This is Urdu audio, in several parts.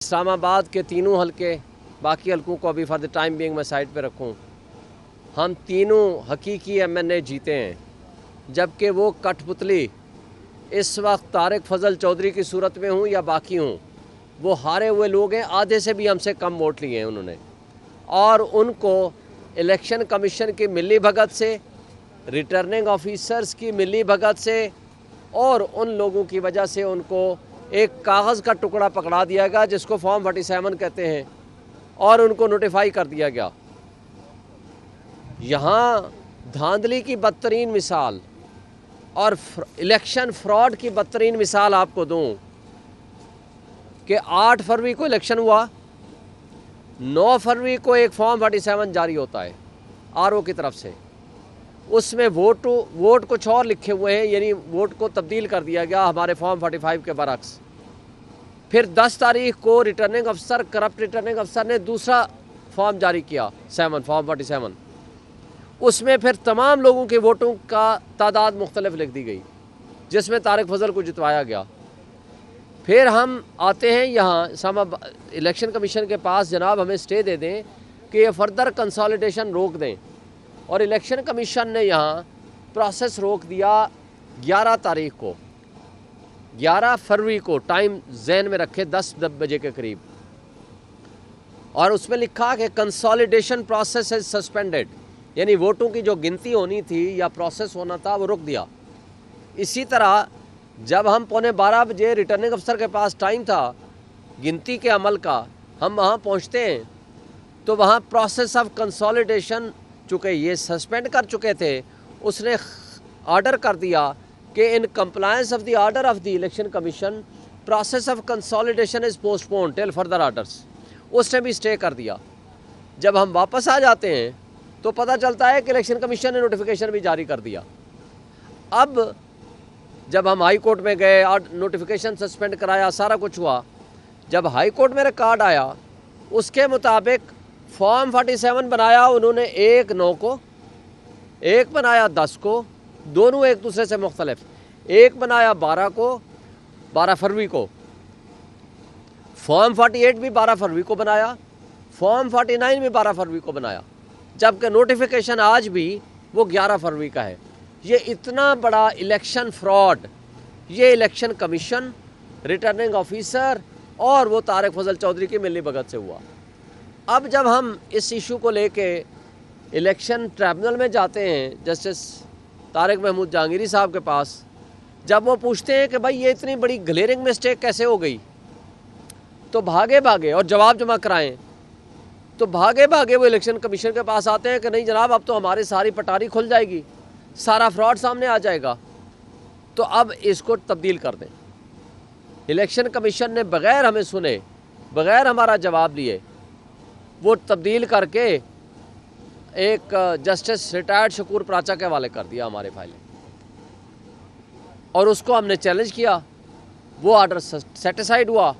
اسلام آباد کے تینوں حلقے، باقی حلقوں کو ابھی فار دا ٹائم بینگ میں سائڈ پہ رکھوں، ہم تینوں حقیقی ایم این اے جیتے ہیں، جبکہ وہ کٹھ پتلی اس وقت طارق فضل چودھری کی صورت میں ہوں یا باقی ہوں، وہ ہارے ہوئے لوگ ہیں، آدھے سے بھی ہم سے کم ووٹ لیے ہیں انہوں نے، اور ان کو الیکشن کمیشن کی ملی بھگت سے، ریٹرننگ آفیسرز کی ملی بھگت سے اور ان لوگوں کی وجہ سے ان کو ایک کاغذ کا ٹکڑا پکڑا دیا گیا جس کو فارم 47 کہتے ہیں، اور ان کو نوٹیفائی کر دیا گیا۔ یہاں دھاندلی کی بدترین مثال اور الیکشن فراڈ کی بدترین مثال آپ کو دوں کہ 8 فروری کو الیکشن ہوا، 9 فروری کو ایک فارم 47 جاری ہوتا ہے آر او کی طرف سے، اس میں ووٹ کچھ اور لکھے ہوئے ہیں، یعنی ووٹ کو تبدیل کر دیا گیا ہمارے فارم 45 کے برعکس۔ پھر 10 تاریخ کو ریٹرننگ افسر، کرپٹ ریٹرننگ افسر نے دوسرا فارم جاری کیا، فارم 47، اس میں پھر تمام لوگوں کے ووٹوں کا تعداد مختلف لکھ دی گئی، جس میں طارق فضل کو جتوایا گیا۔ پھر ہم آتے ہیں یہاں الیکشن کمیشن کے پاس، جناب ہمیں اسٹے دے دیں کہ یہ فردر کنسالیڈیشن روک دیں، اور الیکشن کمیشن نے یہاں پروسیس روک دیا 11 تاریخ کو، 11 فروری کو، ٹائم ذہن میں رکھے 10 بجے کے قریب، اور اس میں لکھا کہ کنسالیڈیشن پروسیس از سسپینڈڈ، یعنی ووٹوں کی جو گنتی ہونی تھی یا پروسیس ہونا تھا وہ رک دیا۔ اسی طرح جب ہم 11:15 بجے ریٹرننگ افسر کے پاس ٹائم تھا گنتی کے عمل کا، ہم وہاں پہنچتے ہیں تو وہاں پروسیس آف کنسالیڈیشن، چونکہ یہ سسپینڈ کر چکے تھے، اس نے آرڈر کر دیا کہ in compliance of the order of the election commission process of consolidation is postpone till further orders, اس نے بھی اسٹے کر دیا۔ جب ہم واپس آ جاتے ہیں تو پتہ چلتا ہے کہ الیکشن کمیشن نے نوٹیفیکیشن بھی جاری کر دیا۔ اب جب ہم ہائی کورٹ میں گئے اور نوٹیفیکیشن سسپینڈ کرایا، سارا کچھ ہوا، جب ہائی کورٹ میں ریکارڈ آیا اس کے مطابق فارم 47 بنایا انہوں نے 1/9 کو، ایک بنایا 10 کو، دونوں ایک دوسرے سے مختلف، ایک بنایا 12 کو، 12 فروری کو، فارم 48 بھی 12 فروری کو بنایا، فارم 49 بھی 12 فروری کو بنایا، جبکہ نوٹیفیکیشن آج بھی وہ 11 فروری کا ہے۔ یہ اتنا بڑا الیکشن فراڈ یہ الیکشن کمیشن، ریٹرننگ آفیسر اور وہ طارق فضل چودھری کی ملی بھگت سے ہوا۔ اب جب ہم اس ایشو کو لے کے الیکشن ٹریبونل میں جاتے ہیں جسٹس طارق محمود جہانگیری صاحب کے پاس، جب وہ پوچھتے ہیں کہ بھائی یہ اتنی بڑی گلیئرنگ مسٹیک کیسے ہو گئی، تو بھاگے اور جواب جمع کرائیں تو بھاگے وہ الیکشن کمیشن کے پاس آتے ہیں کہ نہیں جناب اب تو ہماری ساری پٹاری کھل جائے گی، سارا فراڈ سامنے آ جائے گا، تو اب اس کو تبدیل کر دیں۔ الیکشن کمیشن نے بغیر ہمیں سنے، بغیر ہمارا جواب لیے، وہ تبدیل کر کے ایک جسٹس ریٹائرڈ شکور پراچا کے حوالے کر دیا ہمارے فائلیں، اور اس کو ہم نے چیلنج کیا، وہ آرڈر سیٹیسائیڈ ہوا،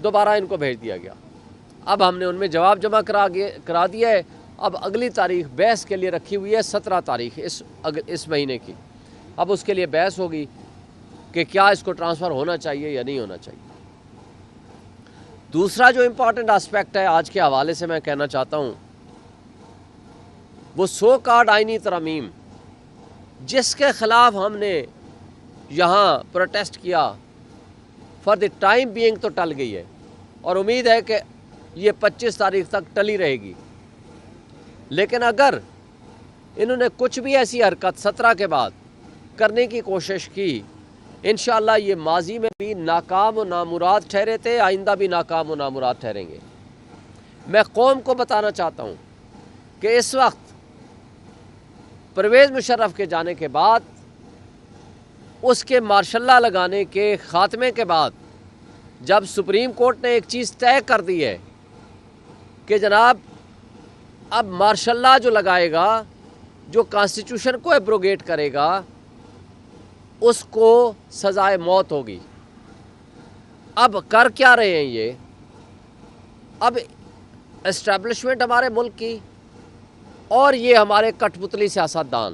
دوبارہ ان کو بھیج دیا گیا۔ اب ہم نے ان میں جواب جمع کرا دیا ہے، اب اگلی تاریخ بحث کے لیے رکھی ہوئی ہے 17 تاریخ اس مہینے کی، اب اس کے لیے بحث ہوگی کہ کیا اس کو ٹرانسفر ہونا چاہیے یا نہیں ہونا چاہیے۔ دوسرا جو امپورٹنٹ آسپیکٹ ہے آج کے حوالے سے میں کہنا چاہتا ہوں، وہ سو کارڈ آئینی ترمیم جس کے خلاف ہم نے یہاں پروٹیسٹ کیا، فار دی ٹائم بینگ تو ٹل گئی ہے، اور امید ہے کہ یہ 25 تاریخ تک ٹلی رہے گی، لیکن اگر انہوں نے کچھ بھی ایسی حرکت 17 کے بعد کرنے کی کوشش کی، انشاءاللہ یہ ماضی میں بھی ناکام و نامراد ٹھہرے تھے، آئندہ بھی ناکام و نامراد ٹھہریں گے۔ میں قوم کو بتانا چاہتا ہوں کہ اس وقت پرویز مشرف کے جانے کے بعد، اس کے مارشل لاء لگانے کے خاتمے کے بعد، جب سپریم کورٹ نے ایک چیز طے کر دی ہے کہ جناب اب مارشل لاء جو لگائے گا، جو کانسٹیٹیوشن کو ایبروگیٹ کرے گا، اس کو سزائے موت ہوگی۔ اب کر کیا رہے ہیں یہ؟ اب اسٹیبلشمنٹ ہمارے ملک کی اور یہ ہمارے کٹھ پتلی سیاستدان،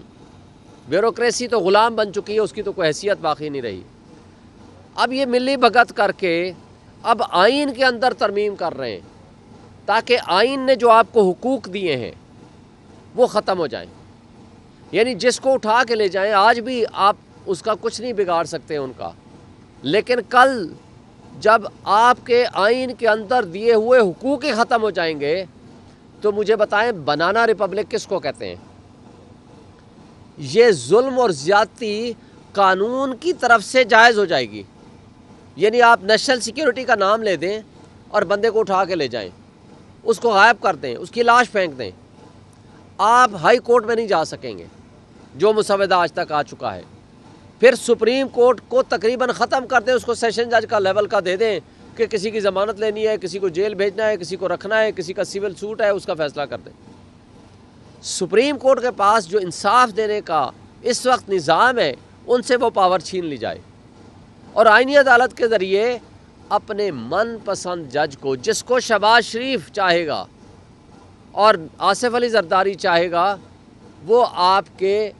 بیوروکریسی تو غلام بن چکی ہے، اس کی تو کوئی حیثیت باقی نہیں رہی۔ اب یہ ملی بھگت کر کے اب آئین کے اندر ترمیم کر رہے ہیں تاکہ آئین نے جو آپ کو حقوق دیے ہیں وہ ختم ہو جائیں. یعنی جس کو اٹھا کے لے جائیں، آج بھی آپ اس کا کچھ نہیں بگاڑ سکتے ان کا، لیکن کل جب آپ کے آئین کے اندر دیے ہوئے حقوق ہی ختم ہو جائیں گے تو مجھے بتائیں بنانا ریپبلک کس کو کہتے ہیں؟ یہ ظلم اور زیادتی قانون کی طرف سے جائز ہو جائے گی. یعنی آپ نیشنل سیکیورٹی کا نام لے دیں اور بندے کو اٹھا کے لے جائیں، اس کو غائب کر دیں، اس کی لاش پھینک دیں، آپ ہائی کورٹ میں نہیں جا سکیں گے جو مسودہ آج تک آ چکا ہے. پھر سپریم کورٹ کو تقریباً ختم کر دیں، اس کو سیشن جج کا لیول کا دے دیں کہ کسی کی ضمانت لینی ہے، کسی کو جیل بھیجنا ہے، کسی کو رکھنا ہے، کسی کا سول سوٹ ہے، اس کا فیصلہ کر دیں. سپریم کورٹ کے پاس جو انصاف دینے کا اس وقت نظام ہے ان سے وہ پاور چھین لی جائے، اور آئینی عدالت کے ذریعے اپنے من پسند جج کو، جس کو شہباز شریف چاہے گا اور آصف علی زرداری چاہے گا، وہ آپ کے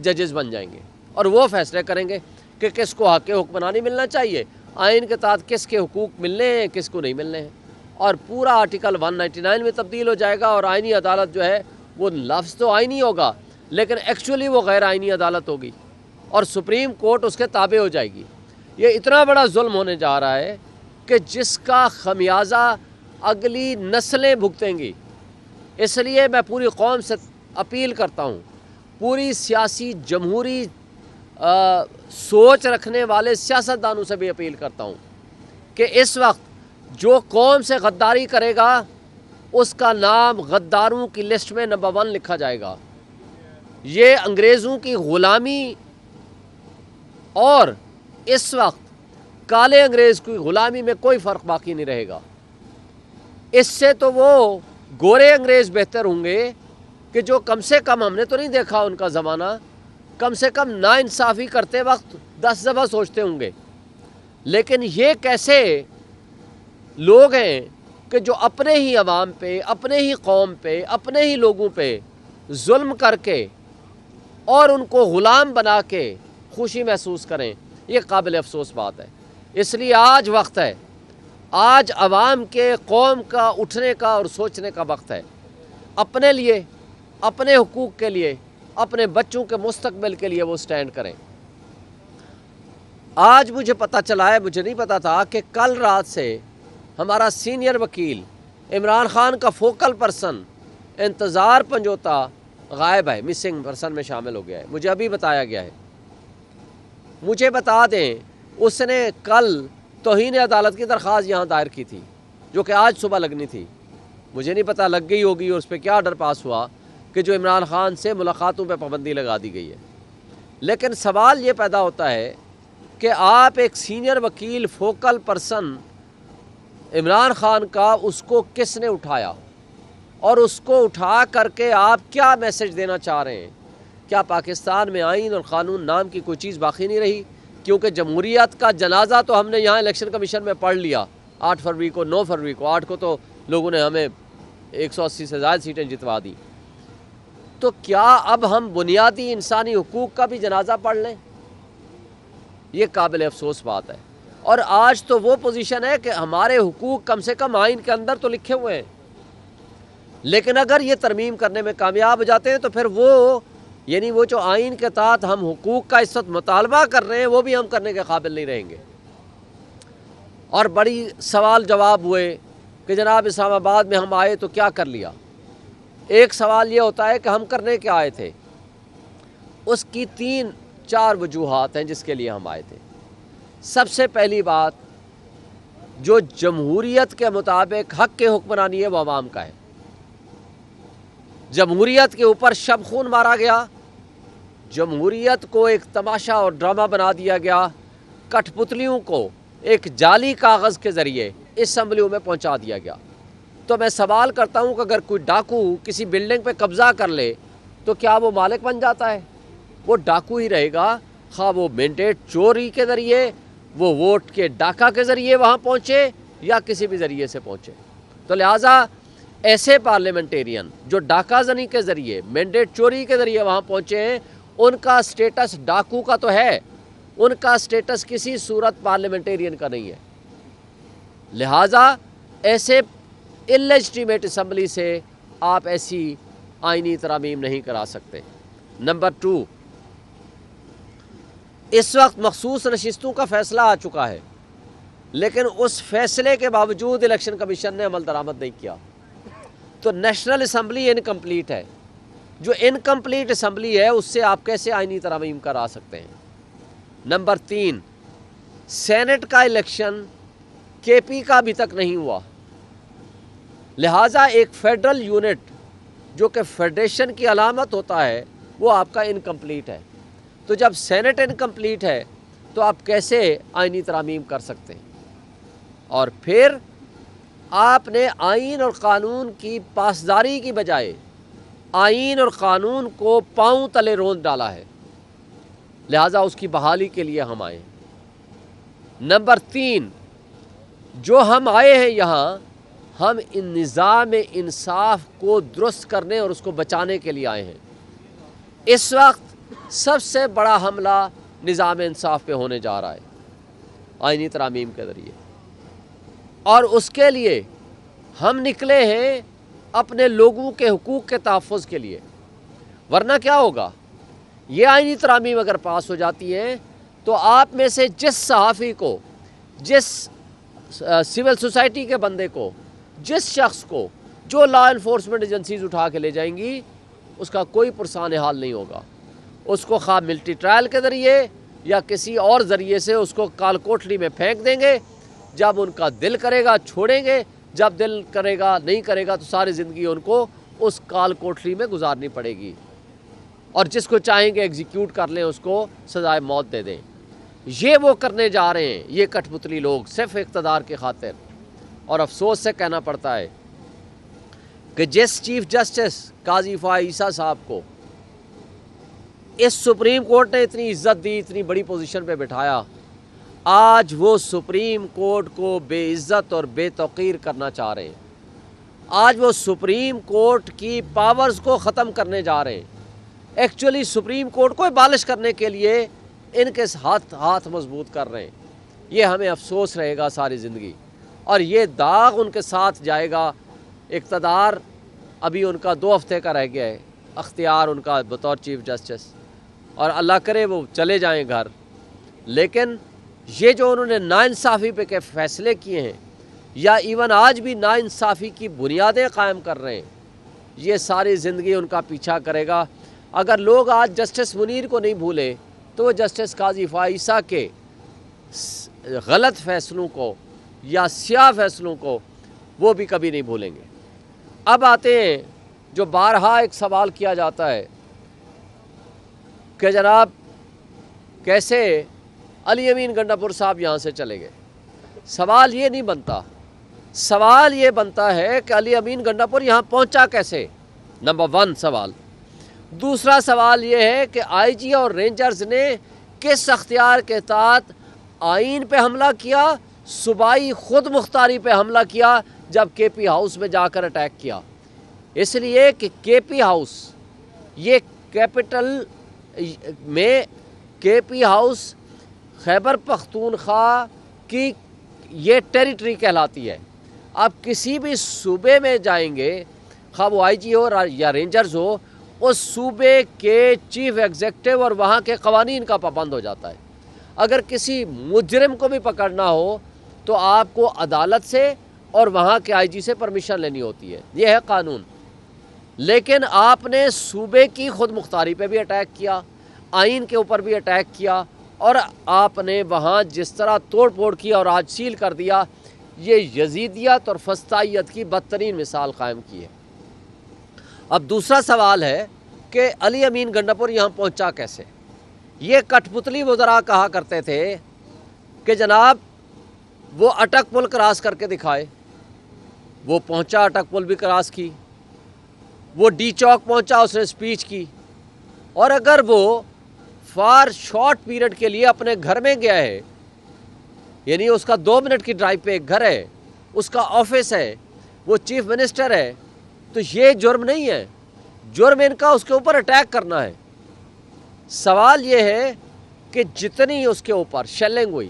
ججز بن جائیں گے اور وہ فیصلے کریں گے کہ کس کو حق حکمرانی ملنا چاہیے، آئین کے تحت کس کے حقوق ملنے ہیں، کس کو نہیں ملنے ہیں. اور پورا آرٹیکل 199 میں تبدیل ہو جائے گا، اور آئینی عدالت جو ہے وہ لفظ تو آئینی ہوگا لیکن ایکچولی وہ غیر آئینی عدالت ہوگی، اور سپریم کورٹ اس کے تابع ہو جائے گی. یہ اتنا بڑا ظلم ہونے جا رہا ہے کہ جس کا خمیازہ اگلی نسلیں بھگتیں گی. اس لیے میں پوری قوم سے اپیل کرتا ہوں، پوری سیاسی جمہوری سوچ رکھنے والے سیاستدانوں سے بھی اپیل کرتا ہوں کہ اس وقت جو قوم سے غداری کرے گا اس کا نام غداروں کی لسٹ میں نمبر 1 لکھا جائے گا. یہ انگریزوں کی غلامی اور اس وقت کالے انگریز کی غلامی میں کوئی فرق باقی نہیں رہے گا. اس سے تو وہ گورے انگریز بہتر ہوں گے کہ جو کم سے کم، ہم نے تو نہیں دیکھا ان کا زمانہ، کم سے کم ناانصافی کرتے وقت 10 دفعہ سوچتے ہوں گے. لیکن یہ کیسے لوگ ہیں کہ جو اپنے ہی عوام پہ، اپنے ہی قوم پہ، اپنے ہی لوگوں پہ ظلم کر کے اور ان کو غلام بنا کے خوشی محسوس کریں. یہ قابل افسوس بات ہے. اس لیے آج وقت ہے، آج عوام کے، قوم کا اٹھنے کا اور سوچنے کا وقت ہے. اپنے لیے، اپنے حقوق کے لیے، اپنے بچوں کے مستقبل کے لیے وہ سٹینڈ کریں. آج مجھے پتہ چلا ہے، مجھے نہیں پتا تھا، کہ کل رات سے ہمارا سینئر وکیل عمران خان کا فوکل پرسن انتظار پنجوتا غائب ہے، مسنگ پرسن میں شامل ہو گیا ہے. مجھے ابھی بتایا گیا ہے. مجھے بتا دیں، اس نے کل توہین عدالت کی درخواست یہاں دائر کی تھی جو کہ آج صبح لگنی تھی. مجھے نہیں پتا لگ گئی ہوگی اور اس پہ کیا آرڈر پاس ہوا کہ جو عمران خان سے ملاقاتوں پہ پابندی لگا دی گئی ہے. لیکن سوال یہ پیدا ہوتا ہے کہ آپ ایک سینئر وکیل، فوکل پرسن عمران خان کا، اس کو کس نے اٹھایا اور اس کو اٹھا کر کے آپ کیا میسج دینا چاہ رہے ہیں؟ کیا پاکستان میں آئین اور قانون نام کی کوئی چیز باقی نہیں رہی؟ کیونکہ جمہوریت کا جنازہ تو ہم نے یہاں الیکشن کمیشن میں پڑھ لیا 8 فروری کو، 9 فروری کو. 8 کو تو لوگوں نے ہمیں 180 سے زائد سیٹیں جتوا دی. تو کیا اب ہم بنیادی انسانی حقوق کا بھی جنازہ پڑھ لیں؟ یہ قابل افسوس بات ہے. اور آج تو وہ پوزیشن ہے کہ ہمارے حقوق کم سے کم آئین کے اندر تو لکھے ہوئے ہیں، لیکن اگر یہ ترمیم کرنے میں کامیاب ہو جاتے ہیں تو پھر وہ، یعنی وہ جو آئین کے تحت ہم حقوق کا اس وقت مطالبہ کر رہے ہیں وہ بھی ہم کرنے کے قابل نہیں رہیں گے. اور بڑی سوال جواب ہوئے کہ جناب اسلام آباد میں ہم آئے تو کیا کر لیا. ایک سوال یہ ہوتا ہے کہ ہم کرنے کے آئے تھے. اس کی 3-4 وجوہات ہیں جس کے لیے ہم آئے تھے. سب سے پہلی بات، جو جمہوریت کے مطابق حق کے حکمرانی ہے وہ عوام کا ہے. جمہوریت کے اوپر شب خون مارا گیا، جمہوریت کو ایک تماشا اور ڈرامہ بنا دیا گیا، کٹھ پتلیوں کو ایک جعلی کاغذ کے ذریعے اسمبلیوں میں پہنچا دیا گیا. تو میں سوال کرتا ہوں کہ اگر کوئی ڈاکو کسی بلڈنگ پہ قبضہ کر لے تو کیا وہ مالک بن جاتا ہے؟ وہ ڈاکو ہی رہے گا، خواہ وہ مینڈیٹ چوری کے ذریعے، وہ ووٹ کے ڈاکہ کے ذریعے وہاں پہنچے یا کسی بھی ذریعے سے پہنچے. تو لہٰذا ایسے پارلیمنٹیرین جو ڈاکہ زنی کے ذریعے، مینڈیٹ چوری کے ذریعے وہاں پہنچے ہیں، ان کا سٹیٹس ڈاکو کا تو ہے، ان کا سٹیٹس کسی صورت پارلیمنٹیرین کا نہیں ہے. لہٰذا ایسے اللیجٹیمیٹ اسمبلی سے آپ ایسی آئینی ترامیم نہیں کرا سکتے۔ نمبر 2، اس وقت مخصوص نشستوں کا فیصلہ آ چکا ہے، لیکن اس فیصلے کے باوجود الیکشن کمیشن نے عمل درآمد نہیں کیا، تو نیشنل اسمبلی انکمپلیٹ ہے۔ جو انکمپلیٹ اسمبلی ہے اس سے آپ کیسے آئینی ترامیم کرا سکتے ہیں؟ نمبر 3، سینٹ کا الیکشن کے پی کا ابھی تک نہیں ہوا، لہٰذا ایک فیڈرل یونٹ جو کہ فیڈریشن کی علامت ہوتا ہے وہ آپ کا انکمپلیٹ ہے۔ تو جب سینٹ انکمپلیٹ ہے تو آپ کیسے آئینی ترامیم کر سکتے ہیں؟ اور پھر آپ نے آئین اور قانون کی پاسداری کی بجائے آئین اور قانون کو پاؤں تلے روند ڈالا ہے، لہٰذا اس کی بحالی کے لیے ہم آئے۔ نمبر 3، جو ہم آئے ہیں یہاں، ہم ان نظام انصاف کو درست کرنے اور اس کو بچانے کے لیے آئے ہیں۔ اس وقت سب سے بڑا حملہ نظام انصاف پہ ہونے جا رہا ہے آئینی ترامیم کے ذریعے، اور اس کے لیے ہم نکلے ہیں اپنے لوگوں کے حقوق کے تحفظ کے لیے۔ ورنہ کیا ہوگا؟ یہ آئینی ترامیم اگر پاس ہو جاتی ہیں تو آپ میں سے جس صحافی کو، جس سول سوسائٹی کے بندے کو، جس شخص کو جو لا انفورسمنٹ ایجنسیز اٹھا کے لے جائیں گی، اس کا کوئی پرسان حال نہیں ہوگا۔ اس کو خواہ ملٹری ٹرائل کے ذریعے یا کسی اور ذریعے سے اس کو کال کوٹلی میں پھینک دیں گے۔ جب ان کا دل کرے گا چھوڑیں گے، جب دل کرے گا نہیں کرے گا تو ساری زندگی ان کو اس کال کوٹلی میں گزارنی پڑے گی، اور جس کو چاہیں گے ایگزیکیوٹ کر لیں، اس کو سزائے موت دے دیں۔ یہ وہ کرنے جا رہے ہیں یہ کٹھ پتلی لوگ، صرف اقتدار کی خاطر۔ اور افسوس سے کہنا پڑتا ہے کہ جس چیف جسٹس قاضی فا عیسیٰ صاحب کو اس سپریم کورٹ نے اتنی عزت دی، اتنی بڑی پوزیشن پہ بٹھایا، آج وہ سپریم کورٹ کو بے عزت اور بے توقیر کرنا چاہ رہے ہیں۔ آج وہ سپریم کورٹ کی پاورز کو ختم کرنے جا رہے ہیں۔ ایکچولی سپریم کورٹ کو ابالش کرنے کے لیے ان کے ہاتھ مضبوط کر رہے ہیں۔ یہ ہمیں افسوس رہے گا ساری زندگی، اور یہ داغ ان کے ساتھ جائے گا۔ اقتدار ابھی ان کا 2 ہفتے کا رہ گیا ہے، اختیار ان کا بطور چیف جسٹس، اور اللہ کرے وہ چلے جائیں گھر، لیکن یہ جو انہوں نے ناانصافی پہ کے فیصلے کیے ہیں، یا ایون آج بھی ناانصافی کی بنیادیں قائم کر رہے ہیں، یہ ساری زندگی ان کا پیچھا کرے گا۔ اگر لوگ آج جسٹس منیر کو نہیں بھولے تو وہ جسٹس قاضی فا عیسیٰ کے غلط فیصلوں کو یا سیاہ فیصلوں کو وہ بھی کبھی نہیں بھولیں گے۔ اب آتے ہیں جو بارہا ایک سوال کیا جاتا ہے کہ جناب کیسے علی امین گنڈا پور صاحب یہاں سے چلے گئے۔ سوال یہ نہیں بنتا، سوال یہ بنتا ہے کہ علی امین گنڈا پور یہاں پہنچا کیسے، نمبر 1 سوال۔ دوسرا سوال یہ ہے کہ آئی جی اور رینجرز نے کس اختیار کے تحت آئین پہ حملہ کیا، صوبائی خود مختاری پہ حملہ کیا جب کے پی ہاؤس میں جا کر اٹیک کیا؟ اس لیے کہ کے پی ہاؤس، یہ کیپٹل میں کے پی ہاؤس خیبر پختونخوا کی یہ ٹیریٹری کہلاتی ہے۔ آپ کسی بھی صوبے میں جائیں گے، خواہ وہ آئی جی ہو یا رینجرز ہو، اس صوبے کے چیف ایگزیکٹو اور وہاں کے قوانین کا پابند ہو جاتا ہے۔ اگر کسی مجرم کو بھی پکڑنا ہو تو آپ کو عدالت سے اور وہاں کے آئی جی سے پرمیشن لینی ہوتی ہے، یہ ہے قانون۔ لیکن آپ نے صوبے کی خود مختاری پہ بھی اٹیک کیا، آئین کے اوپر بھی اٹیک کیا، اور آپ نے وہاں جس طرح توڑ پھوڑ کیا اور آج سیل کر دیا، یہ یزیدیت اور فسطائیت کی بدترین مثال قائم کی ہے۔ اب دوسرا سوال ہے کہ علی امین گنڈا پور یہاں پہنچا کیسے؟ یہ کٹھ پتلی وزراء کہا کرتے تھے کہ جناب وہ اٹک پل کراس کر کے دکھائے۔ وہ پہنچا، اٹک پل بھی کراس کی، وہ ڈی چوک پہنچا، اس نے سپیچ کی، اور اگر وہ فار شارٹ پیریڈ کے لیے اپنے گھر میں گیا ہے، یعنی اس کا 2 منٹ کی ڈرائیو پہ ایک گھر ہے، اس کا آفس ہے، وہ چیف منسٹر ہے، تو یہ جرم نہیں ہے، جرم ان کا اس کے اوپر اٹیک کرنا ہے۔ سوال یہ ہے کہ جتنی اس کے اوپر شیلنگ ہوئی،